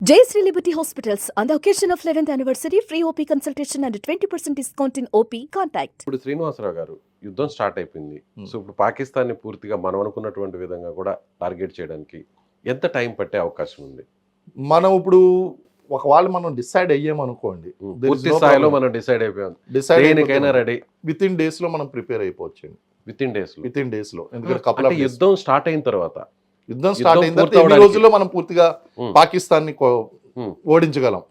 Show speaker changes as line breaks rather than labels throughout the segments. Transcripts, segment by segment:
Jayashree Liberty Hospitals, on the occasion of 11th anniversary, free OP consultation and 20% discount in OP. Contact.
ఇప్పుడు శ్రీనివాసరావు గారు యుద్ధం start అయిపోయింది. So ఇప్పుడు పాకిస్తాన్ని పూర్తిగా మనం అనుకున్నటువంటి విధంగా కూడా టార్గెట్ చేయడానికి ఎంత టైం పట్టే అవకాశం ఉంది?
మనం ఇప్పుడు ఒకవేళ మనం డిసైడ్ అయ్యామనుకోండి,
పూర్తి స్థాయిలో మనం డిసైడ్ అయిపోయాం, దేనికైనా రెడీ,
విత్ ఇన్ డేస్ లో మనం ప్రిపేర్ అయిపోవచ్చు.
విత్ ఇన్ డేస్ లో
ఎందుకంటే కపుల్ ఆఫ్
యుద్ధం స్టార్ట్ అయిన తర్వాత
యుద్ధం స్టార్ట్ అయిన తర్వాత ఈ రోజుల్లో మనం పూర్తిగా పాకిస్తాన్ ని ఓడించగలం.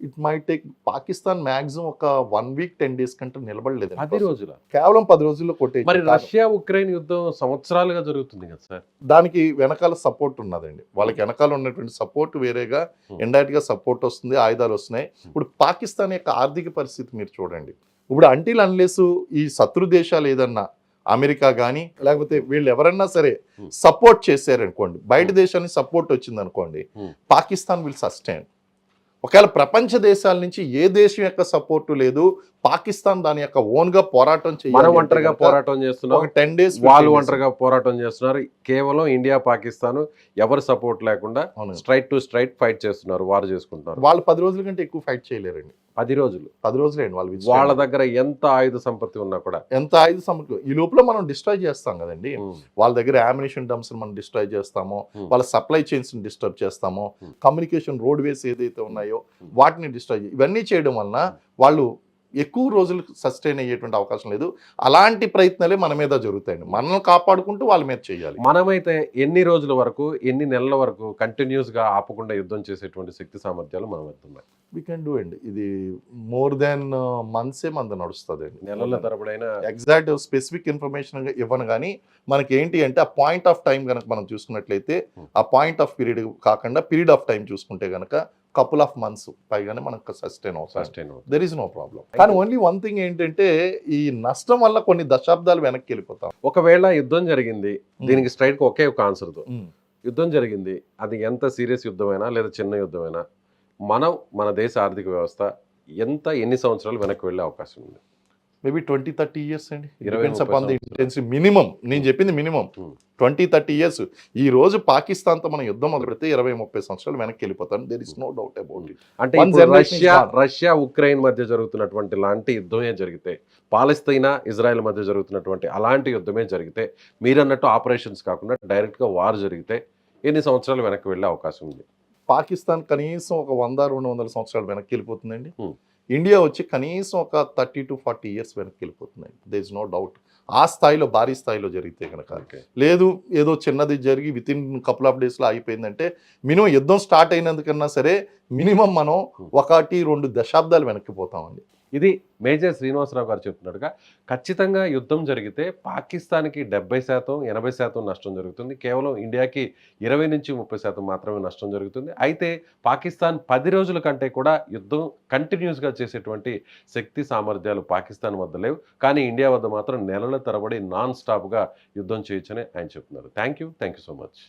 It may take Pakistan maximum ఒక 1 వీక్ 10 డేస్ కంటే నిలబడలేదు.
10 రోజులు,
కేవలం 10 రోజుల్లో కొట్టే.
మరి రష్యా ఉక్రెయిన్ యుద్ధం సంవత్సరాలుగా జరుగుతుంది కదా సార్.
దానికి వెనకాల సపోర్ట్ ఉన్నదండి. వాళ్ళకి వెనకాల ఉన్నటువంటి సపోర్ట్ వేరేగా ఇండైరెక్ట్ గా సపోర్ట్ వస్తుంది, ఆయుధాలు వస్తున్నాయి. ఇప్పుడు పాకిస్తాన్ యొక్క ఆర్థిక పరిస్థితి మీరు చూడండి. ఇప్పుడు అంటిల్ అన్లెస్ ఈ శత్రు దేశాలు ఏదన్నా అమెరికా కానీ లేకపోతే వీళ్ళు ఎవరన్నా సరే సపోర్ట్ చేశారనుకోండి, బయట దేశానికి సపోర్ట్ వచ్చింది అనుకోండి, పాకిస్తాన్ విల్ సస్టైన్. ఒకవేళ ప్రపంచ దేశాల నుంచి ఏ దేశం యొక్క సపోర్టు లేదు, పాకిస్తాన్ దాని యొక్క ఓన్ గా పోరాటం చేయాలి.
ఒంటరిగా పోరాటం చేస్తున్నారు,
10 డేస్
వాళ్ళు ఒంటరిగా పోరాటం చేస్తున్నారు. కేవలం ఇండియా పాకిస్తాన్ ఎవరు సపోర్ట్ లేకుండా స్ట్రైట్ టు స్ట్రైట్ ఫైట్ చేస్తున్నారు, వారు చేసుకుంటున్నారు.
వాళ్ళు 10 రోజుల కంటే ఎక్కువ ఫైట్ చేయలేరండి.
10
రోజులేండి వాళ్ళు.
వాళ్ళ దగ్గర ఎంత ఆయుధ సంపత్తి ఉన్నా కూడా,
ఎంత ఆయుధ సంపత్తి ఈ లోపల మనం డిస్ట్రాయ్ చేస్తాం కదండి. వాళ్ళ దగ్గర అమ్యునిషన్ డంప్స్ మనం డిస్ట్రాయ్ చేస్తాము, వాళ్ళ సప్లై చైన్స్ డిస్టర్బ్ చేస్తాము, కమ్యూనికేషన్ రోడ్ వేస్ ఏదైతే ఉన్నాయో వాటిని డిస్ట్రాయ్, ఇవన్నీ చేయడం వలన వాళ్ళు ఎక్కువ రోజులు సస్టైన్ అయ్యేటువంటి అవకాశం లేదు. అలాంటి ప్రయత్నాలే మన మీద జరుగుతాయండి. మనల్ని కాపాడుకుంటూ వాళ్ళ మీద చేయాలి.
మనమైతే ఎన్ని రోజుల వరకు, ఎన్ని నెలల వరకు కంటిన్యూస్ గా ఆపకుండా యుద్ధం చేసేటువంటి శక్తి సామర్థ్యాలు మనం వెళ్తున్నాయి?
వీ కెన్ డూ అండి. ఇది మోర్ దాన్ మంత్సే మంది నడుస్తుంది అండి.
నెలల తరబడైన
ఎగ్జాక్ట్ స్పెసిఫిక్ ఇన్ఫర్మేషన్ ఇవ్వను కానీ మనకి ఏంటి అంటే ఆ పాయింట్ ఆఫ్ టైం కనుక మనం చూసుకున్నట్లయితే, ఆ పాయింట్ ఆఫ్ పీరియడ్ కాకుండా పీరియడ్ ఆఫ్ టైం చూసుకుంటే కనుక కపుల్ ఆఫ్ మంత్స్ పైగానే మనకు సస్టైన్ అవుతుంది. There is no problem. కానీ ఓన్లీ వన్ థింగ్ ఏంటంటే ఈ నష్టం వల్ల కొన్ని దశాబ్దాలు వెనక్కి వెళ్ళిపోతాం.
ఒకవేళ యుద్ధం జరిగింది, దీనికి స్ట్రైట్ గా ఒకే ఒక ఆన్సర్ తో యుద్ధం జరిగింది, అది ఎంత సీరియస్ యుద్ధమైనా లేదా చిన్న యుద్ధమైనా మన దేశ ఆర్థిక వ్యవస్థ ఎన్ని సంవత్సరాలు వెనక్కి వెళ్ళే అవకాశం ఉంది?
మేబీ 20-30 ఇయర్స్ అండి. మినిమం, నేను చెప్పింది మినిమం 20-30 ఇయర్స్. ఈ రోజు పాకిస్తాన్తో మనం యుద్ధం మొదలు పెడితే 20-30 సంవత్సరాలు వెనక్కి వెళ్ళిపోతాం. There is no doubt about it.
అంటే రష్యా ఉక్రెయిన్ మధ్య జరుగుతున్నటువంటి లాంటి యుద్ధమే జరిగితే, పాలస్తీనా ఇజ్రాయెల్ మధ్య జరుగుతున్నటువంటి అలాంటి యుద్ధమే జరిగితే, మీరన్నట్టు ఆపరేషన్స్ కాకుండా డైరెక్ట్ గా వార్ జరిగితే ఎన్ని సంవత్సరాలు వెనక్కి వెళ్ళే అవకాశం ఉంది?
పాకిస్తాన్ కనీసం ఒక 100-200 సంవత్సరాలు వెనక్కి వెళ్ళిపోతుందండి. ఇండియా వచ్చి కనీసం ఒక 30-40 ఇయర్స్ వెనక్కి వెళ్ళిపోతున్నాయి. There is no doubt. ఆ స్థాయిలో, భారీ స్థాయిలో జరిగితే కనుక. లేదు ఏదో చిన్నది జరిగి విత్ ఇన్ కపుల్ ఆఫ్ డేస్లో అయిపోయిందంటే, మినిమం యుద్ధం స్టార్ట్ అయినందుకన్నా సరే మినిమం మనం 1-2 దశాబ్దాలు వెనక్కిపోతామండి.
ఇది మేజర్ శ్రీనివాసరావు గారు చెప్తున్నట్టుగా ఖచ్చితంగా యుద్ధం జరిగితే పాకిస్తాన్కి 70%, 80% నష్టం జరుగుతుంది. కేవలం ఇండియాకి 20-30% మాత్రమే నష్టం జరుగుతుంది. అయితే పాకిస్తాన్ 10 రోజుల కంటే కూడా యుద్ధం కంటిన్యూస్గా చేసేటువంటి శక్తి సామర్థ్యాలు పాకిస్తాన్ వద్ద లేవు. కానీ ఇండియా వద్ద మాత్రం నెలల తరబడి నాన్ స్టాప్గా యుద్ధం చేయొచ్చని ఆయన చెప్తున్నారు. Thank you so much.